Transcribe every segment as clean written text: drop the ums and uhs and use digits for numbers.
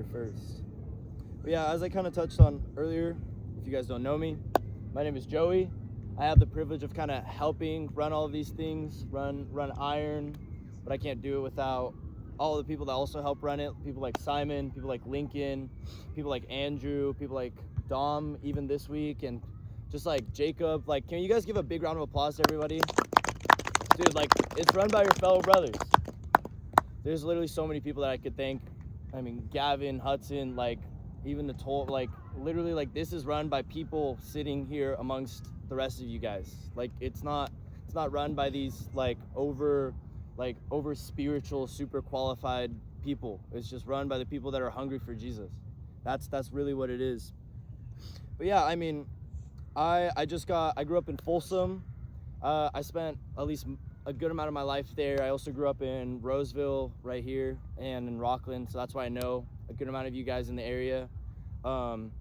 here first. But yeah, as I kind of touched on earlier, if you guys don't know me, my name is Joey. I have the privilege of kind of helping run all of these things, run Iron, but I can't do it without all the people that also help run it. People like Simon, people like Lincoln, people like Andrew, people like Dom, even this week, and just like Jacob. Like, can you guys give a big round of applause to everybody? Dude, like, it's run by your fellow brothers. There's literally so many people that I could thank. I mean, Gavin, Hudson, like, even the like, literally, like, this is run by people sitting here amongst the rest of you guys. Like, it's not run by these, like, over spiritual, super qualified people. It's just run by the people that are hungry for Jesus. That's really what it is. But yeah, I mean, I grew up in Folsom. I spent at least a good amount of my life there. I also grew up in Roseville right here and in Rockland, so that's why I know a good amount of you guys in the area. And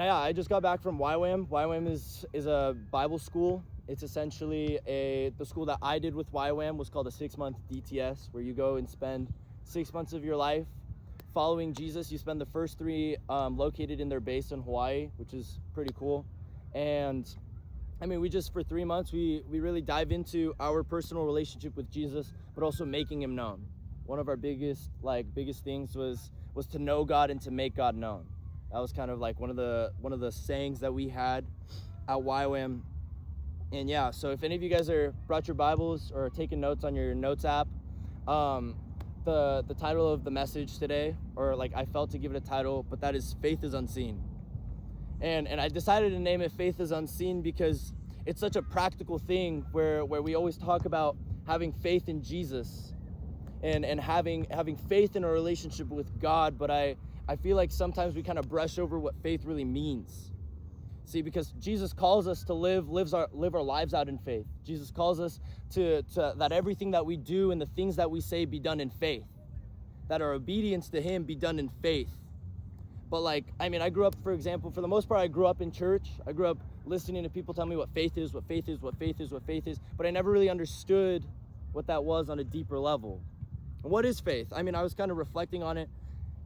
yeah, I just got back from YWAM. YWAM is a Bible school. It's essentially the school that I did with YWAM was called a 6-month DTS, where you go and spend 6 months of your life following Jesus. You spend the first 3 located in their base in Hawaii, which is pretty cool. And I mean, we just, for 3 months, we really dive into our personal relationship with Jesus, but also making him known. One of our biggest things was to know God and to make God known. That was kind of like one of the sayings that we had at YWAM. And yeah, so if any of you guys brought your Bibles or taking notes on your notes app, the title of the message today, or like I felt to give it a title, but that is Faith is Unseen. And I decided to name it Faith is Unseen because it's such a practical thing where we always talk about having faith in Jesus and having faith in a relationship with God, but I feel like sometimes we kind of brush over what faith really means. See, because Jesus calls us to live our lives out in faith. Jesus calls us to that everything that we do and the things that we say be done in faith, that our obedience to him be done in faith. But like, I mean, I grew up, for example, for the most part, I grew up in church. I grew up listening to people tell me what faith is, what faith is, what faith is, what faith is, but I never really understood what that was on a deeper level. And what is faith? I mean, I was kind of reflecting on it,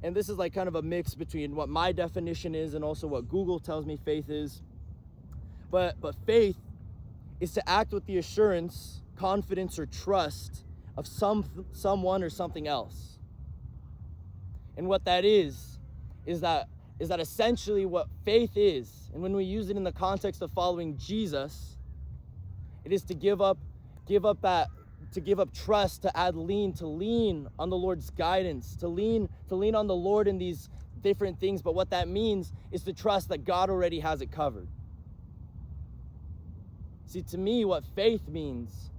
and this is like kind of a mix between what my definition is and also what Google tells me faith is. But faith is to act with the assurance, confidence, or trust of someone or something else. And what that is that essentially what faith is, and when we use it in the context of following Jesus, it is to give up trust, to lean on the Lord's guidance, to lean on the Lord in these different things. But what that means is to trust that God already has it covered. See, to me, what faith means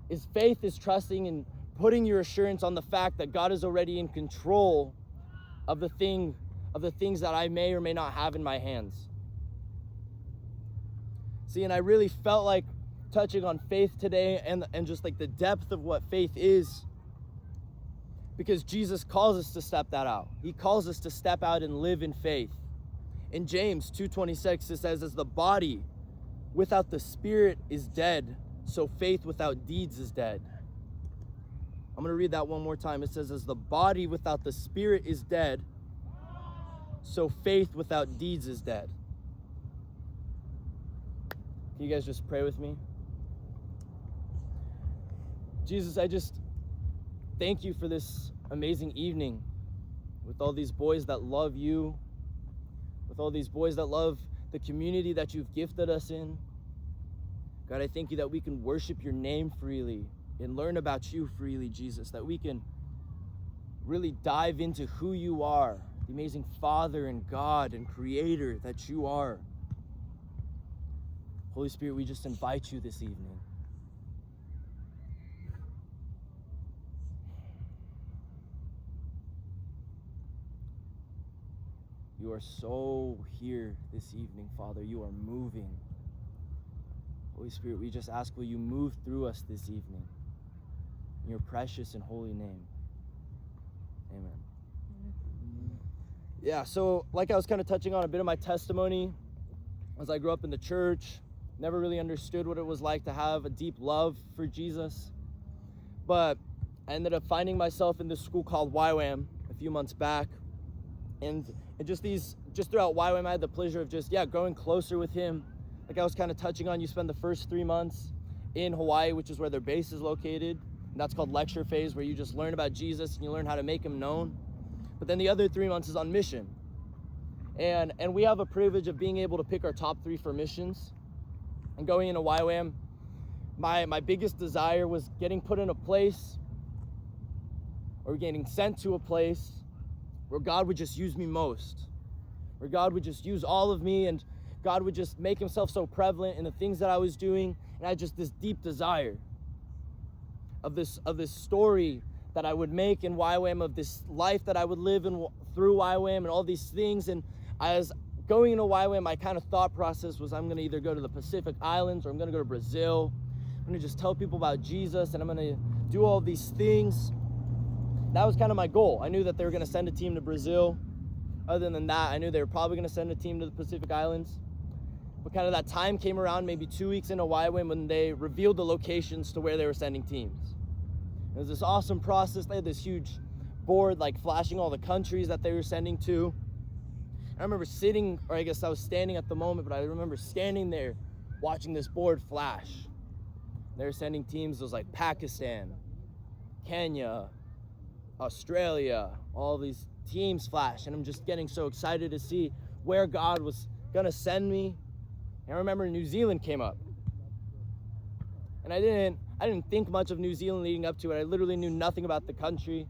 is trusting and putting your assurance on the fact that God is already in control of the things that I may or may not have in my hands. See, and I really felt like touching on faith today and just like the depth of what faith is, because Jesus calls us to step that out. He calls us to step out and live in faith. In James 2:26, it says, as the body without the spirit is dead, so faith without deeds is dead. I'm going to read that one more time. It says, as the body without the spirit is dead, so faith without deeds is dead. Can you guys just pray with me? Jesus, I just thank you for this amazing evening with all these boys that love you, with all these boys that love the community that you've gifted us in. God, I thank you that we can worship your name freely and learn about you freely, Jesus, that we can really dive into who you are, the amazing Father and God and Creator that you are. Holy Spirit, we just invite you this evening. You are so here this evening, Father. You are moving. Holy Spirit, we just ask, will you move through us this evening? In your precious and holy name. Amen. Yeah, so like I was kind of touching on a bit of my testimony, as I grew up in the church, never really understood what it was like to have a deep love for Jesus. But I ended up finding myself in this school called YWAM, a few months back. And just throughout YWAM, I had the pleasure of growing closer with him. Like I was kind of touching on, you spend the first 3 months in Hawaii, which is where their base is located. And that's called lecture phase, where you just learn about Jesus and you learn how to make him known. But then the other 3 months is on mission. And we have a privilege of being able to pick our top 3 for missions. And going into YWAM, my biggest desire was getting put in a place, or getting sent to a place where God would just use me most, where God would just use all of me, and God would just make himself so prevalent in the things that I was doing. And I had just this deep desire of this story that I would make in YWAM, of this life that I would live in through YWAM and all these things. And as going into YWAM, my kind of thought process was, I'm going to either go to the Pacific Islands or I'm going to go to Brazil. I'm going to just tell people about Jesus, and I'm going to do all these things. That was kind of my goal. I knew that they were going to send a team to Brazil. Other than that, I knew they were probably going to send a team to the Pacific Islands. But kind of that time came around maybe 2 weeks into YWAM when they revealed the locations to where they were sending teams. It was this awesome process. They had this huge board like flashing all the countries that they were sending to. I remember sitting, or I guess I was standing at the moment, but I remember standing there watching this board flash. They were sending teams. It was like Pakistan, Kenya, Australia, all these teams flash, and I'm just getting so excited to see where God was gonna send me. And I remember New Zealand came up, and I didn't think much of New Zealand leading up to it. I literally knew nothing about the country,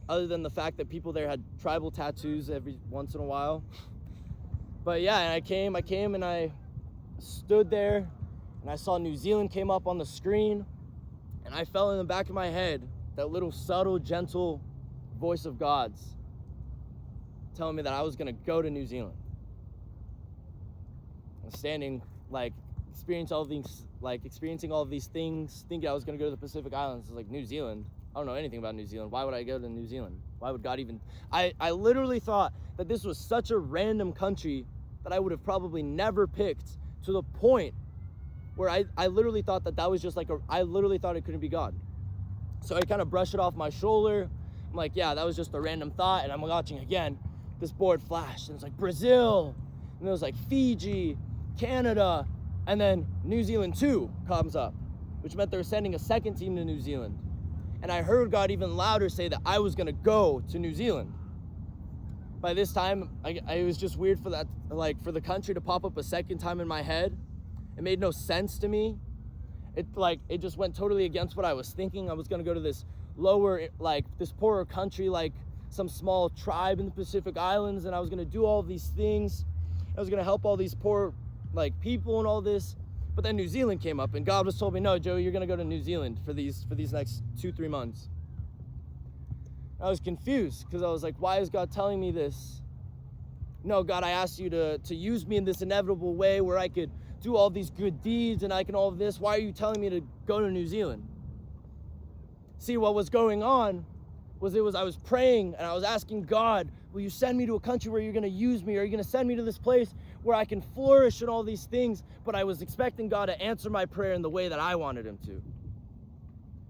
other than the fact that people there had tribal tattoos every once in a while. But yeah, and I came and I stood there, and I saw New Zealand came up on the screen, and I felt in the back of my head that little subtle, gentle voice of God's telling me that I was gonna go to New Zealand. I was standing, like, experiencing all of these things, thinking I was gonna go to the Pacific Islands. I was like, New Zealand? I don't know anything about New Zealand. Why would I go to New Zealand? Why would God even... I literally thought that this was such a random country that I would have probably never picked, to the point where I literally thought that was just like I literally thought it couldn't be God. So I kind of brushed it off my shoulder. I'm like, yeah, that was just a random thought. And I'm watching again, this board flashed, and it's like Brazil, and it was like Fiji, Canada, and then New Zealand 2 comes up, which meant they were sending a second team to New Zealand. And I heard God even louder say that I was gonna go to New Zealand. By this time, it was just weird for that, like, for the country to pop up a second time in my head. It made no sense to me. It just went totally against what I was thinking. I was gonna go to this lower, like, this poorer country, like some small tribe in the Pacific Islands, and I was gonna do all these things. I was gonna help all these poor, like, people and all this. But then New Zealand came up, and God was told me, no, Joey, you're gonna go to New Zealand for these next 2-3 months. I was confused, because I was like, why is God telling me this? No, God, I asked you to use me in this inevitable way where I could do all these good deeds and I can all of this. Why are you telling me to go to New Zealand? See, what was going on was I was praying and I was asking God, will you send me to a country where you're gonna use me? Or are you gonna send me to this place where I can flourish and all these things? But I was expecting God to answer my prayer in the way that I wanted him to.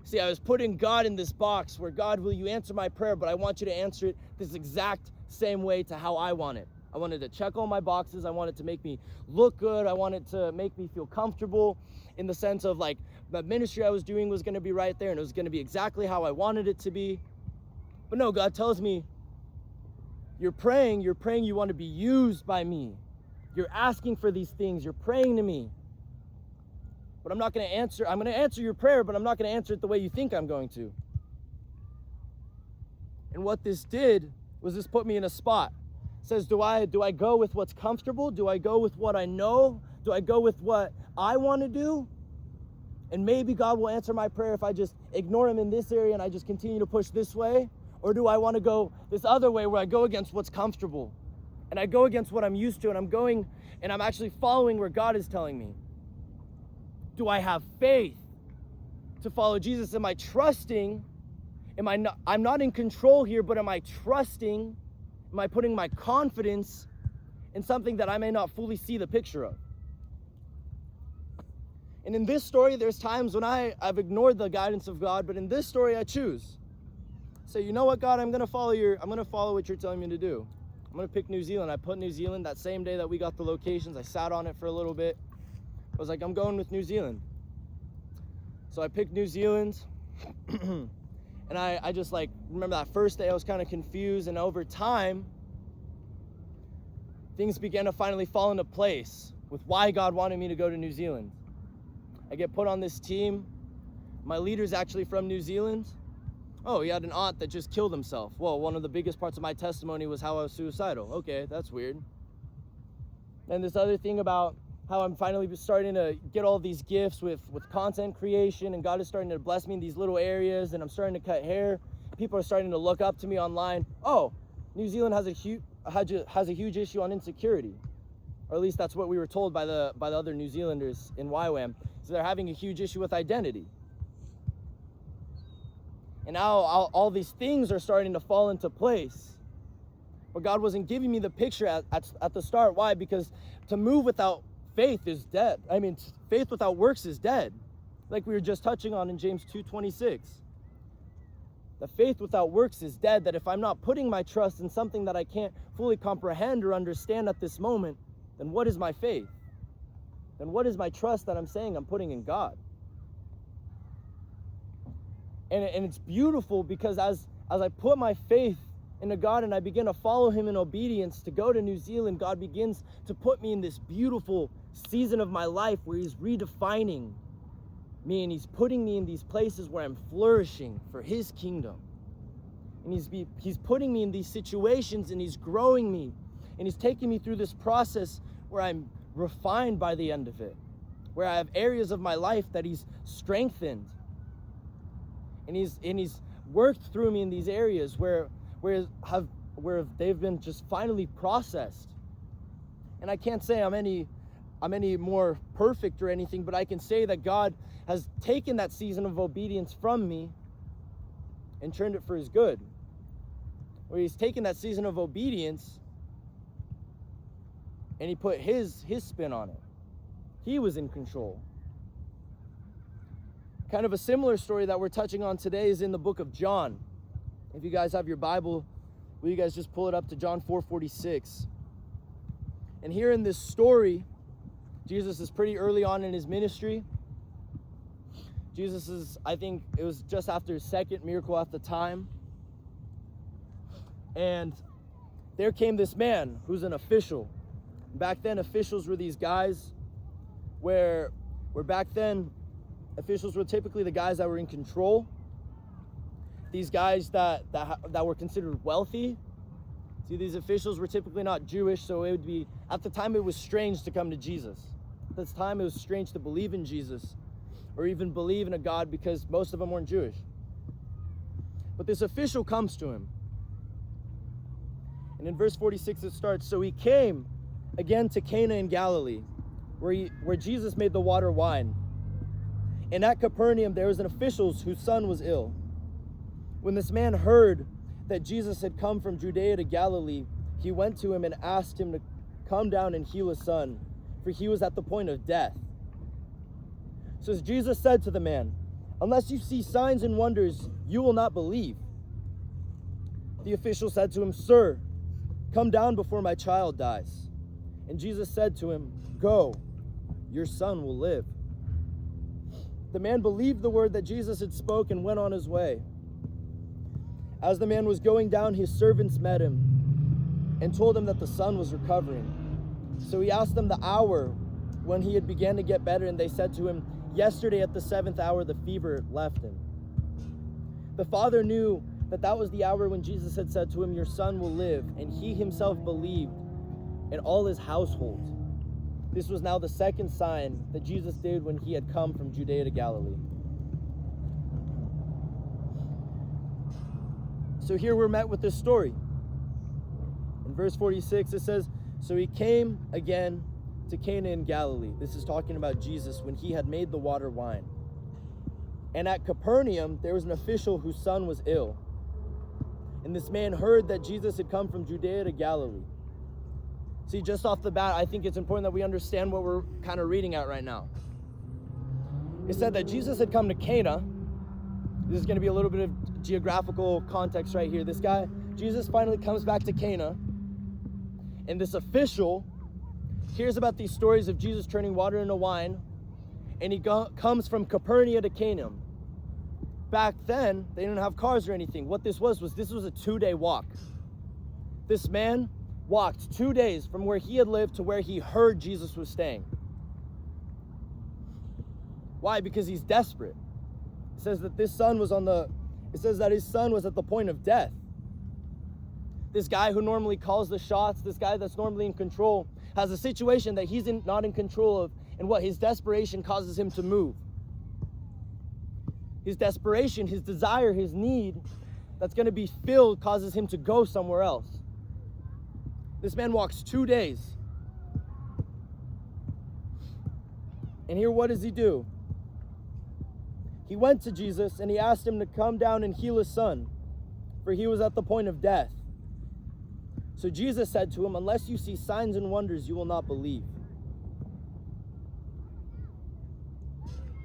See, I was putting God in this box where, God, will you answer my prayer? But I want you to answer it this exact same way to how I want it. I wanted to check all my boxes. I wanted to make me look good. I wanted to make me feel comfortable in the sense of, like, the ministry I was doing was going to be right there and it was going to be exactly how I wanted it to be. But no, God tells me, you're praying you want to be used by me. You're asking for these things. You're praying to me. But I'm not going to answer. I'm going to answer your prayer, but I'm not going to answer it the way you think I'm going to. And what this did was this put me in a spot. It says, do I go with what's comfortable? Do I go with what I know? Do I go with what I want to do? And maybe God will answer my prayer if I just ignore him in this area and I just continue to push this way. Or do I want to go this other way where I go against what's comfortable? And I go against what I'm used to, and I'm going and I'm actually following where God is telling me. Do I have faith to follow Jesus? Am I trusting? I'm not in control here, but am I trusting? Am I putting my confidence in something that I may not fully see the picture of? And in this story, there's times when I've ignored the guidance of God, but in this story, I choose. say, you know what, God, I'm gonna follow what you're telling me to do. I'm gonna pick New Zealand. I put New Zealand that same day that we got the locations. I sat on it for a little bit. I was like, I'm going with New Zealand. So I picked New Zealand. And I just like, remember that first day I was kind of confused, and over time, things began to finally fall into place with why God wanted me to go to New Zealand. I get put on this team. My leader's actually from New Zealand. Oh, he had an aunt that just killed himself. Well, one of the biggest parts of my testimony was how I was suicidal. Okay, that's weird. And this other thing about how I'm finally starting to get all these gifts with content creation, and God is starting to bless me in these little areas, and I'm starting to cut hair. People are starting to look up to me online. Oh, New Zealand has a huge issue on insecurity. Or at least that's what we were told by the other New Zealanders in YWAM. So they're having a huge issue with identity. And now all these things are starting to fall into place. But God wasn't giving me the picture at the start. Why? Because to move without faith is dead. I mean, faith without works is dead. Like we were just touching on in James 2:26. The faith without works is dead, that if I'm not putting my trust in something that I can't fully comprehend or understand at this moment, then what is my faith? Then what is my trust that I'm saying I'm putting in God? And it's beautiful because as I put my faith into God and I begin to follow him in obedience to go to New Zealand, God begins to put me in this beautiful season of my life where he's redefining me, and he's putting me in these places where I'm flourishing for his kingdom. And he's putting me in these situations, and he's growing me, and he's taking me through this process where I'm refined by the end of it, where I have areas of my life that he's strengthened. And he's worked through me in these areas where they've been just finally processed. And I can't say I'm any more perfect or anything, but I can say that God has taken that season of obedience from me and turned it for his good. Where he's taken that season of obedience and he put his spin on it. He was in control. Kind of a similar story that we're touching on today is in the book of John. If you guys have your Bible, will you guys just pull it up to John 4:46? And here in this story, Jesus is pretty early on in his ministry. Jesus is, I think it was just after his second miracle at the time. And there came this man who's an official. Back then, officials were these guys where back then, officials were typically the guys that were in control. These guys that were considered wealthy. See, these officials were typically not Jewish, so it would be, at the time it was strange to come to Jesus. At this time it was strange to believe in Jesus or even believe in a God because most of them weren't Jewish. But this official comes to him. And in verse 46 it starts, so he came again to Cana in Galilee, where Jesus made the water wine. And at Capernaum there was an official whose son was ill. When this man heard that Jesus had come from Judea to Galilee, he went to him and asked him to come down and heal his son, for he was at the point of death. So Jesus said to the man, unless you see signs and wonders, you will not believe. The official said to him, sir, come down before my child dies. And Jesus said to him, go, your son will live. The man believed the word that Jesus had spoken and went on his way. As the man was going down, his servants met him and told him that the son was recovering. So he asked them the hour when he had began to get better, and they said to him, yesterday at the 7th hour the fever left him. The father knew that was the hour when Jesus had said to him, your son will live, and he himself believed, and all his household. This was now the second sign that Jesus did when he had come from Judea to Galilee. So here we're met with this story. In verse 46 it says, so he came again to Cana in Galilee. This is talking about Jesus when he had made the water wine. And at Capernaum there was an official whose son was ill. And this man heard that Jesus had come from Judea to Galilee. See, just off the bat, I think it's important that we understand what we're kind of reading at right now. It said that Jesus had come to Cana. This is going to be a little bit of geographical context right here. This guy, Jesus finally comes back to Cana, and this official hears about these stories of Jesus turning water into wine, and he comes from Capernaum to Cana. Back then, they didn't have cars or anything. What this was a 2-day walk. This man walked 2 days from where he had lived to where he heard Jesus was staying. Why? Because he's desperate. It says that his son was at the point of death. This guy who normally calls the shots, this guy that's normally in control, has a situation that he's not in control of, and what his desperation causes him to move. His desperation, his desire, his need that's going to be filled causes him to go somewhere else. This man walks 2 days. And here, what does he do? He went to Jesus and he asked him to come down and heal his son, for he was at the point of death. So Jesus said to him, unless you see signs and wonders, you will not believe.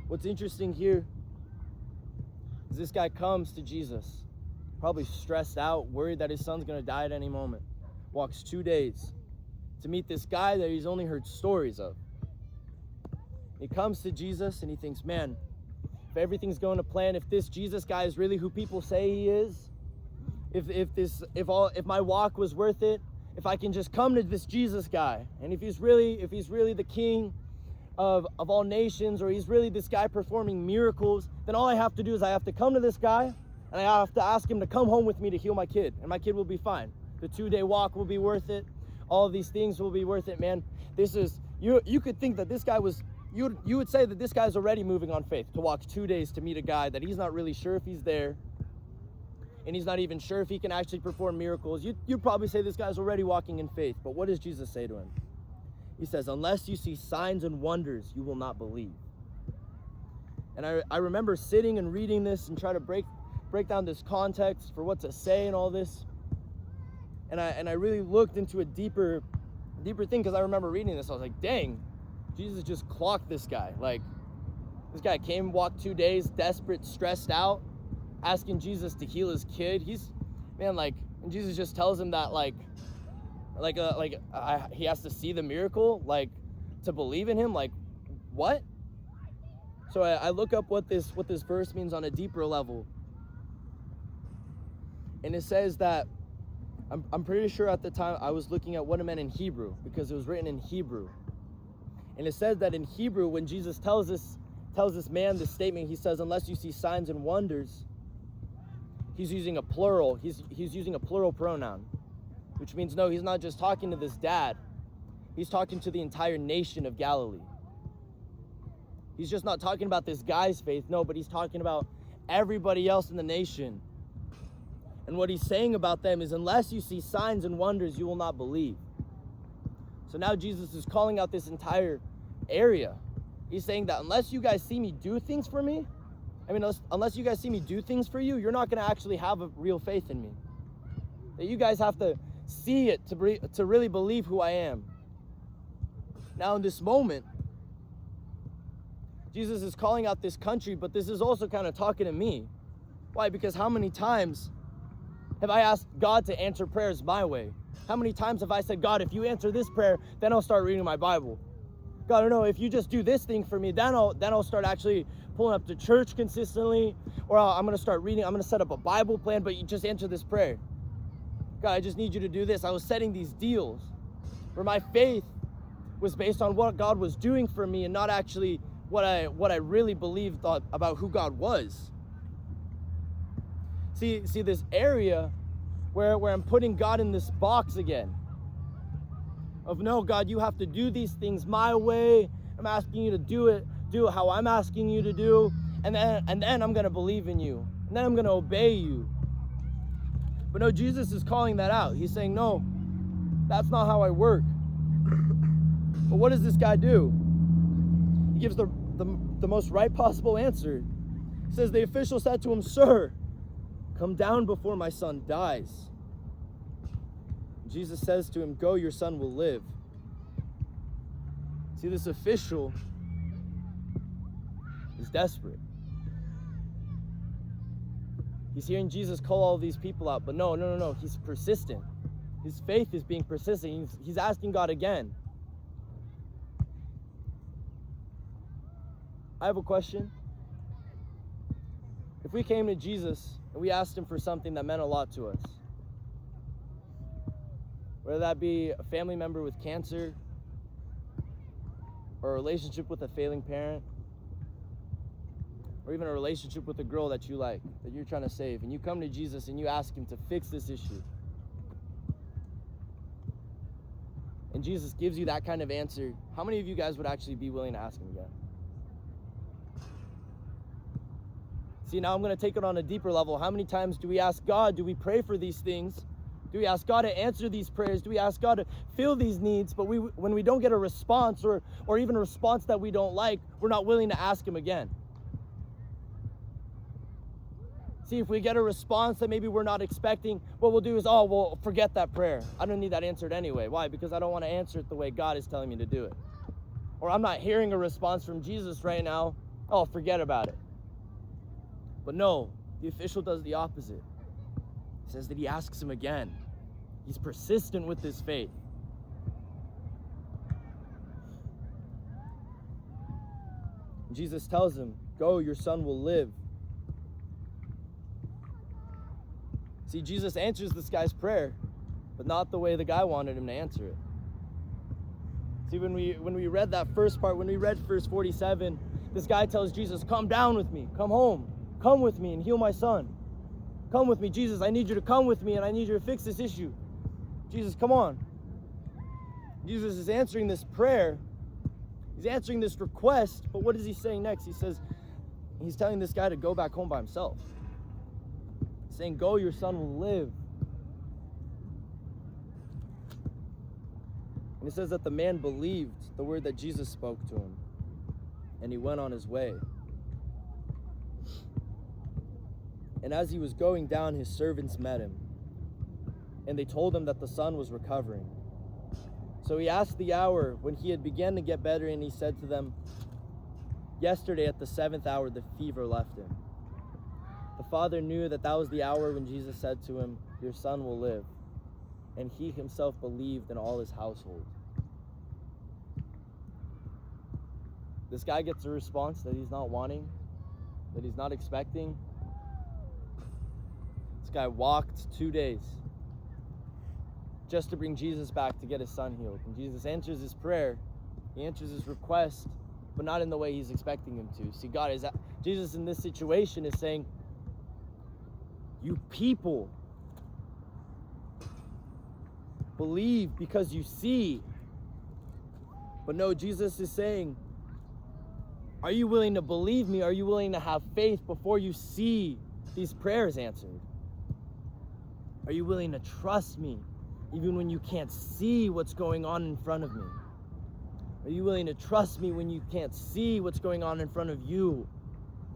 What's interesting here is this guy comes to Jesus, probably stressed out, worried that his son's going to die at any moment. Walks 2 days to meet this guy that he's only heard stories of. He comes to Jesus and he thinks, man, if everything's going to plan, if this Jesus guy is really who people say he is, if my walk was worth it, if I can just come to this Jesus guy, and if he's really the king of all nations, or he's really this guy performing miracles, then all I have to do is I have to come to this guy and I have to ask him to come home with me to heal my kid, and my kid will be fine. The 2-day walk will be worth it. All of these things will be worth it, man. This is, you could think that this guy was, you would say that this guy's already moving on faith to walk 2 days to meet a guy that he's not really sure if he's there, and he's not even sure if he can actually perform miracles. You'd probably say this guy's already walking in faith. But what does Jesus say to him? He says, unless you see signs and wonders, you will not believe. And I remember sitting and reading this and trying to break down this context for what to say and all this. And I really looked into a deeper thing, because I remember reading this. I was like, dang, Jesus just clocked this guy. Like, this guy came, walked 2 days, desperate, stressed out, asking Jesus to heal his kid. And Jesus just tells him that he has to see the miracle, like, to believe in him. Like, what? So I look up what this verse means on a deeper level, and it says that I'm pretty sure at the time I was looking at what it meant in Hebrew, because it was written in Hebrew, and it says that in Hebrew, when Jesus tells this man this statement, he says, unless you see signs and wonders, he's using a plural. He's using a plural pronoun, which means no, he's not just talking to this dad. He's talking to the entire nation of Galilee. He's just not talking about this guy's faith, no, but he's talking about everybody else in the nation. And what he's saying about them is, unless you see signs and wonders, you will not believe. So now Jesus is calling out this entire area. He's saying that unless you guys see me do things for me, unless you guys see me do things for you, you're not going to actually have a real faith in me. That you guys have to see it to really believe who I am. Now in this moment, Jesus is calling out this country, but this is also kind of talking to me. Why? Because how many times have I asked God to answer prayers my way? How many times have I said, God, if you answer this prayer, then I'll start reading my Bible. God, no, if you just do this thing for me, then I'll start actually pulling up to church consistently, or I'm going to start reading, I'm going to set up a Bible plan, but you just answer this prayer. God, I just need you to do this. I was setting these deals where my faith was based on what God was doing for me and not actually what I really believed about who God was. See this area where I'm putting God in this box again. Of no, God, you have to do these things my way. I'm asking you to do it how I'm asking you to do, and then I'm gonna believe in you, and then I'm gonna obey you. But no, Jesus is calling that out. He's saying, no, that's not how I work. But what does this guy do? He gives the most right possible answer. He says, the official said to him, sir, come down before my son dies. Jesus says to him, go, your son will live. See, this official is desperate. He's hearing Jesus call all these people out, but no. He's persistent. His faith is being persistent. He's asking God again. I have a question. If we came to Jesus and we asked him for something that meant a lot to us, whether that be a family member with cancer, or a relationship with a failing parent, or even a relationship with a girl that you like, that you're trying to save, and you come to Jesus and you ask him to fix this issue, and Jesus gives you that kind of answer, how many of you guys would actually be willing to ask him again? See, now I'm going to take it on a deeper level. How many times do we ask God, do we pray for these things? Do we ask God to answer these prayers? Do we ask God to fill these needs? But when we don't get a response, or even a response that we don't like, we're not willing to ask him again. See, if we get a response that maybe we're not expecting, what we'll do is, forget that prayer. I don't need that answered anyway. Why? Because I don't want to answer it the way God is telling me to do it. Or I'm not hearing a response from Jesus right now. Oh, forget about it. But no, the official does the opposite. He says that he asks him again. He's persistent with his faith. Jesus tells him, go, your son will live. See, Jesus answers this guy's prayer, but not the way the guy wanted him to answer it. See, when we read that first part, when we read verse 47, this guy tells Jesus, come down with me, come home, come with me and heal my son. Come with me, Jesus, I need you to come with me and I need you to fix this issue. Jesus, come on. Jesus is answering this prayer. He's answering this request, but what is he saying next? He's telling this guy to go back home by himself. He's saying, go, your son will live. And it says that the man believed the word that Jesus spoke to him, and he went on his way. And as he was going down, his servants met him, and they told him that the son was recovering. So he asked the hour when he had begun to get better, and he said to them, yesterday at the 7th hour the fever left him. The father knew that was the hour when Jesus said to him, your son will live. And he himself believed in all his household. This guy gets a response that he's not wanting, that he's not expecting. This guy walked 2 days just to bring Jesus back to get his son healed. And Jesus answers his prayer, he answers his request, but not in the way he's expecting him to. See, Jesus in this situation is saying, you people believe because you see. But no, Jesus is saying, are you willing to believe me? Are you willing to have faith before you see these prayers answered? Are you willing to trust me even when you can't see what's going on in front of me? Are you willing to trust me when you can't see what's going on in front of you?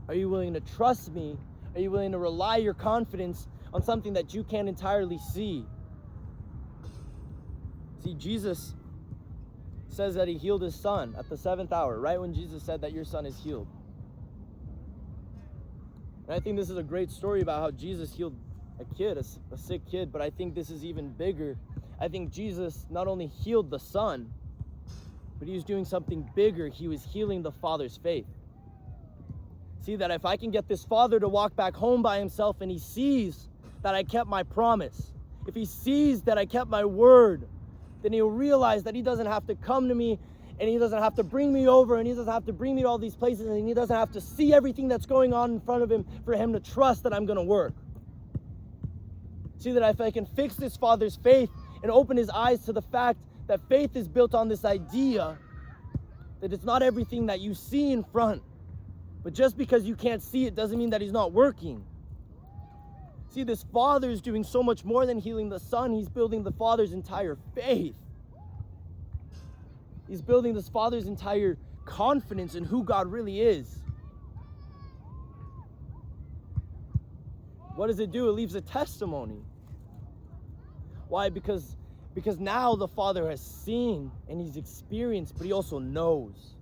Are you willing to trust me? Are you willing to rely your confidence on something that you can't entirely see? See, Jesus says that he healed his son at the 7th hour, right when Jesus said that your son is healed. And I think this is a great story about how Jesus healed a kid, a sick kid, but I think this is even bigger. I think Jesus not only healed the son, but he was doing something bigger. He was healing the father's faith. See, that if I can get this father to walk back home by himself and he sees that I kept my promise, if he sees that I kept my word, then he'll realize that he doesn't have to come to me and he doesn't have to bring me over and he doesn't have to bring me to all these places and he doesn't have to see everything that's going on in front of him for him to trust that I'm going to work. See, that if I can fix this father's faith and open his eyes to the fact that faith is built on this idea that it's not everything that you see in front, but just because you can't see it doesn't mean that he's not working. See, this father is doing so much more than healing the son. He's building the father's entire faith. He's building this father's entire confidence in who God really is. What does it do? It leaves a testimony. Why? Because now the father has seen and he's experienced, but he also knows.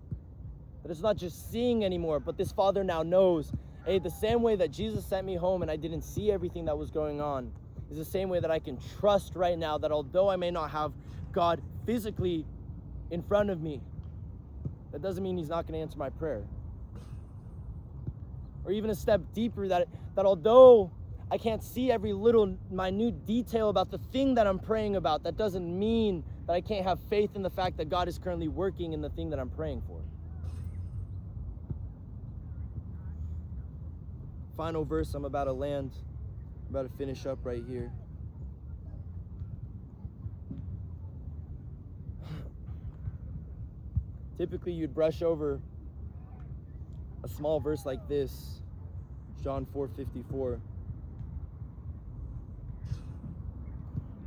That it's not just seeing anymore, but this father now knows. Hey, the same way that Jesus sent me home and I didn't see everything that was going on is the same way that I can trust right now that although I may not have God physically in front of me, that doesn't mean he's not going to answer my prayer. Or even a step deeper, that although I can't see every little minute detail about the thing that I'm praying about, that doesn't mean that I can't have faith in the fact that God is currently working in the thing that I'm praying for. Final verse I'm about to land. I'm about to finish up right here. Typically, you'd brush over a small verse like this, John 4:54,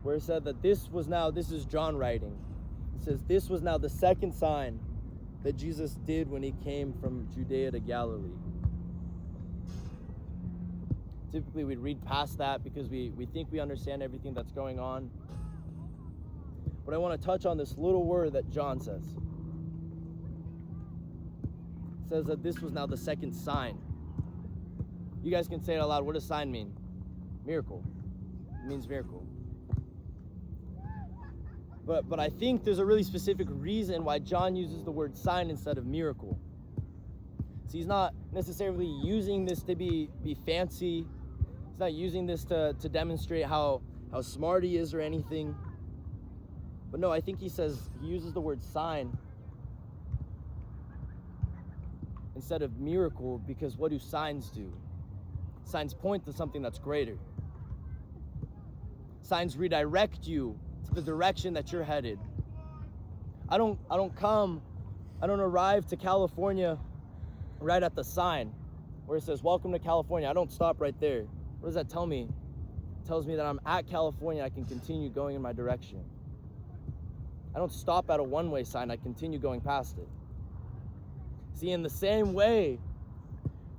where it said that this is John writing. It says, this was now the second sign that Jesus did when he came from Judea to Galilee. Typically, we'd read past that because we think we understand everything that's going on. But I want to touch on this little word that John says. It says that this was now the second sign. You guys can say it out loud. What does sign mean? Miracle. It means miracle. But I think there's a really specific reason why John uses the word sign instead of miracle. So he's not necessarily using this to be fancy. He's not using this to demonstrate how smart he is or anything. But no, I think he uses the word sign instead of miracle, because what do signs do? Signs point to something that's greater. Signs redirect you to the direction that you're headed. I don't arrive to California right at the sign where it says, welcome to California. I don't stop right there. What does that tell me? It tells me that I'm at California. I can continue going in my direction. I don't stop at a one-way sign. I continue going past it. See, in the same way,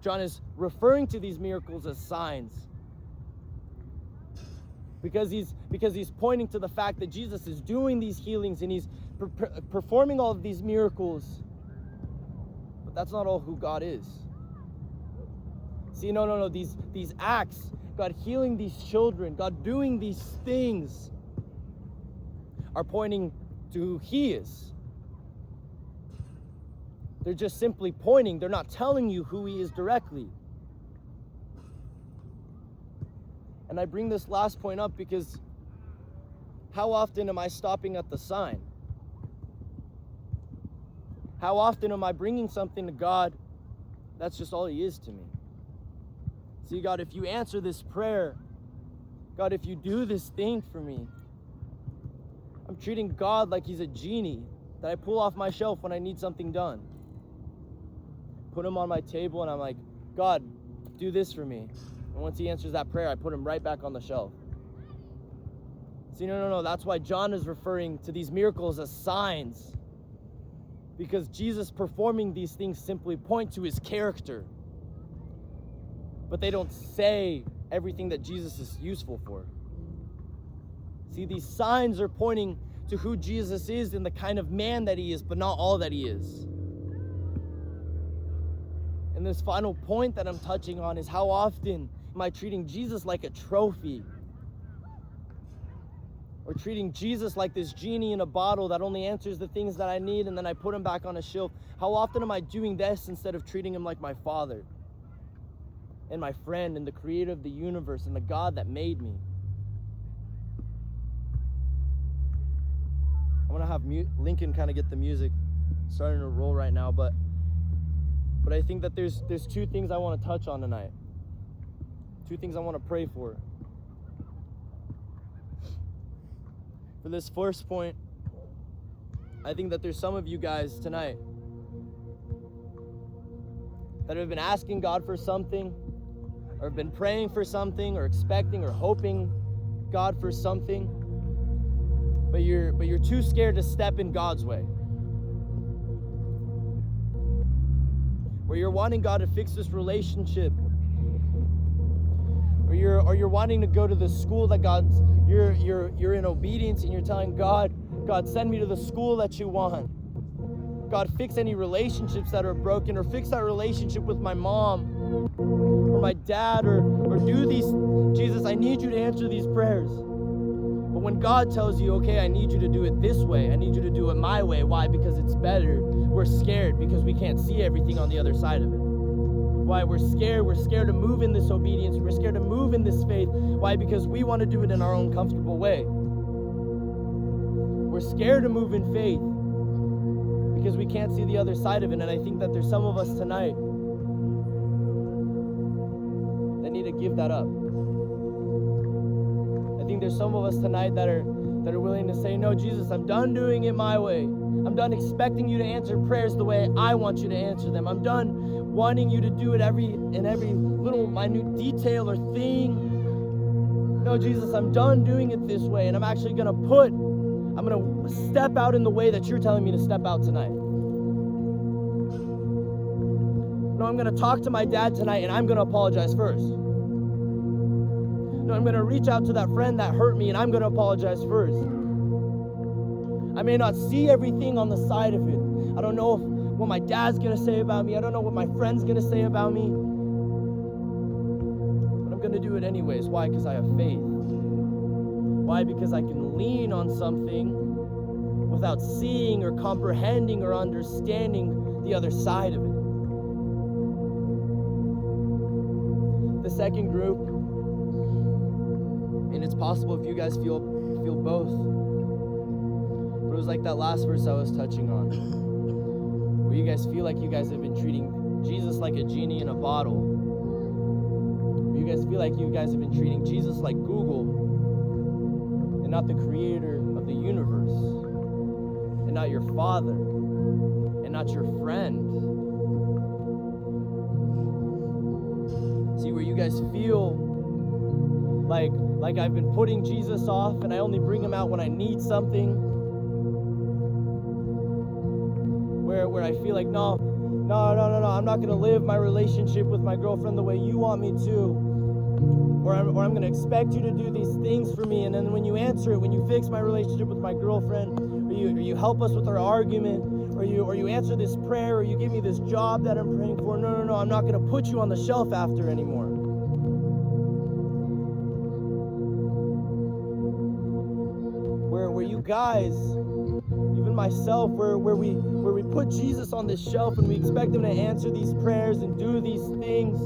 John is referring to these miracles as signs because he's pointing to the fact that Jesus is doing these healings and he's performing all of these miracles. But that's not all who God is. See, no. These acts, God healing these children, God doing these things, are pointing to who he is. They're just simply pointing. They're not telling you who he is directly. And I bring this last point up because how often am I stopping at the sign? How often am I bringing something to God that's just all he is to me? See, God, if you answer this prayer, God, if you do this thing for me, I'm treating God like he's a genie that I pull off my shelf when I need something done. Put him on my table and I'm like, God, do this for me. And once he answers that prayer, I put him right back on the shelf. See, no. That's why John is referring to these miracles as signs. Because Jesus performing these things simply point to his character. But they don't say everything that Jesus is useful for. See, these signs are pointing to who Jesus is and the kind of man that he is, but not all that he is. And this final point that I'm touching on is how often am I treating Jesus like a trophy? Or treating Jesus like this genie in a bottle that only answers the things that I need and then I put him back on a shelf? How often am I doing this instead of treating him like my Father and my friend and the creator of the universe and the God that made me? I'm going to have Lincoln kind of get the music starting to roll right now, but I think that there's two things I want to touch on tonight. Two things I want to pray for. For this first point, I think that there's some of you guys tonight that have been asking God for something, or have been praying for something, or expecting or hoping God for something, but you're too scared to step in God's way. Where you're wanting God to fix this relationship, or you're wanting to go to the school that you're in obedience and you're telling God, send me to the school that you want. God, fix any relationships that are broken, or fix that relationship with my mom. or my dad or do these. Jesus, I need you to answer these prayers. But when God tells you, okay, I need you to do it this way, I need you to do it my way. Why? Because it's better. We're scared because we can't see everything on the other side of it. Why? We're scared. We're scared to move in this obedience. We're scared to move in this faith. Why? Because we want to do it in our own comfortable way. We're scared to move in faith because we can't see the other side of it. And I think that there's some of us tonight that need to give that up. I think there's some of us tonight that are willing to say, no, Jesus, I'm done doing it my way. I'm done expecting you to answer prayers the way I want you to answer them. I'm done wanting you to do it in every little minute detail or thing. No, Jesus, I'm done doing it this way, and I'm actually going to step out in the way that you're telling me to step out tonight. No, I'm going to talk to my dad tonight, and I'm going to apologize first. No, I'm going to reach out to that friend that hurt me, and I'm going to apologize first. I may not see everything on the side of it. I don't know what my dad's going to say about me. I don't know what my friend's going to say about me. But I'm going to do it anyways. Why? Because I have faith. Why? Because I can lean on something without seeing or comprehending or understanding the other side of it. The second group, and it's possible if you guys feel both, but it was like that last verse I was touching on, where you guys feel like you guys have been treating Jesus like a genie in a bottle. Where you guys feel like you guys have been treating Jesus like Google and not the creator of the universe, and not your father, and not your friend. See, where you guys feel like I've been putting Jesus off and I only bring him out when I need something. Where I feel like, no, I'm not going to live my relationship with my girlfriend the way you want me to. Or I'm going to expect you to do these things for me, and then when you answer it, when you fix my relationship with my girlfriend, or you help us with our argument, or you answer this prayer, or you give me this job that I'm praying for, no, I'm not going to put you on the shelf after anymore. Where you guys, even myself, where we put Jesus on this shelf and we expect him to answer these prayers and do these things.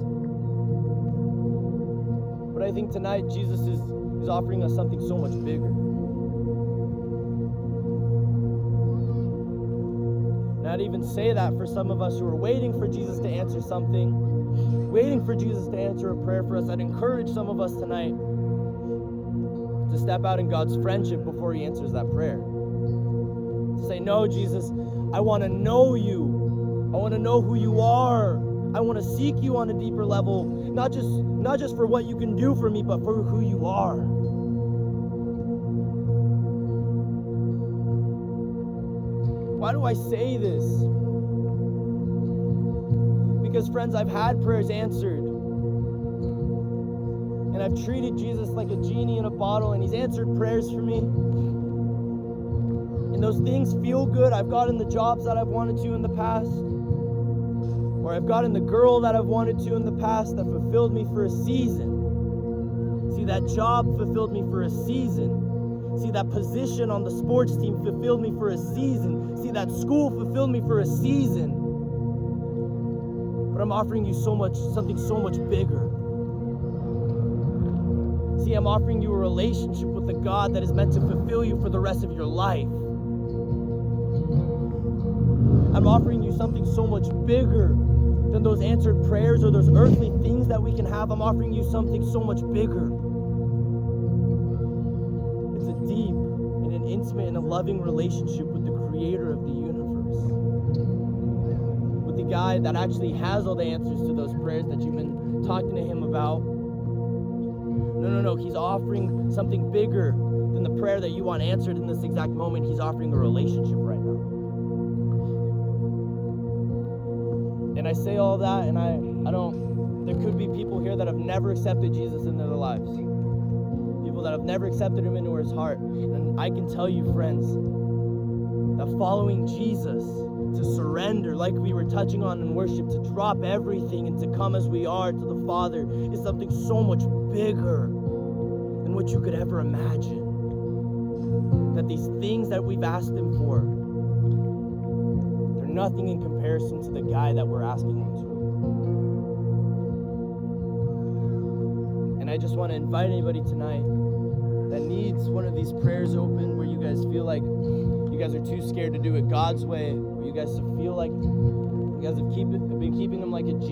But I think tonight Jesus is offering us something so much bigger. And I'd even say that for some of us who are waiting for Jesus to answer something, waiting for Jesus to answer a prayer for us, I'd encourage some of us tonight to step out in God's friendship before he answers that prayer. To say, no, Jesus, I want to know you. I want to know who you are. I want to seek you on a deeper level, not just for what you can do for me, but for who you are. Why do I say this? Because, friends, I've had prayers answered. And I've treated Jesus like a genie in a bottle, and he's answered prayers for me. And those things feel good. I've gotten the jobs that I've wanted to in the past. Or I've gotten the girl that I've wanted to in the past that fulfilled me for a season. See, that job fulfilled me for a season. See, that position on the sports team fulfilled me for a season. See, that school fulfilled me for a season. But I'm offering you something so much bigger. See, I'm offering you a relationship with a God that is meant to fulfill you for the rest of your life. I'm offering you something so much bigger than those answered prayers or those earthly things that we can have. I'm offering you something so much bigger. It's a deep and an intimate and a loving relationship with the creator of the universe. With the guy that actually has all the answers to those prayers that you've been talking to him about. No. He's offering something bigger than the prayer that you want answered in this exact moment. He's offering a relationship right now. And I say all that, and I don't, there could be people here that have never accepted Jesus into their lives. People that have never accepted him into his heart. And I can tell you, friends, that following Jesus, to surrender, like we were touching on in worship, to drop everything and to come as we are to the Father, is something so much bigger than what you could ever imagine. That these things that we've asked Him for, they're nothing in comparison to the guy that we're asking Him to. And I just want to invite anybody tonight that needs one of these prayers open, where you guys feel like you guys are too scared to do it God's way, or you guys feel like you guys have been keeping Him like a genie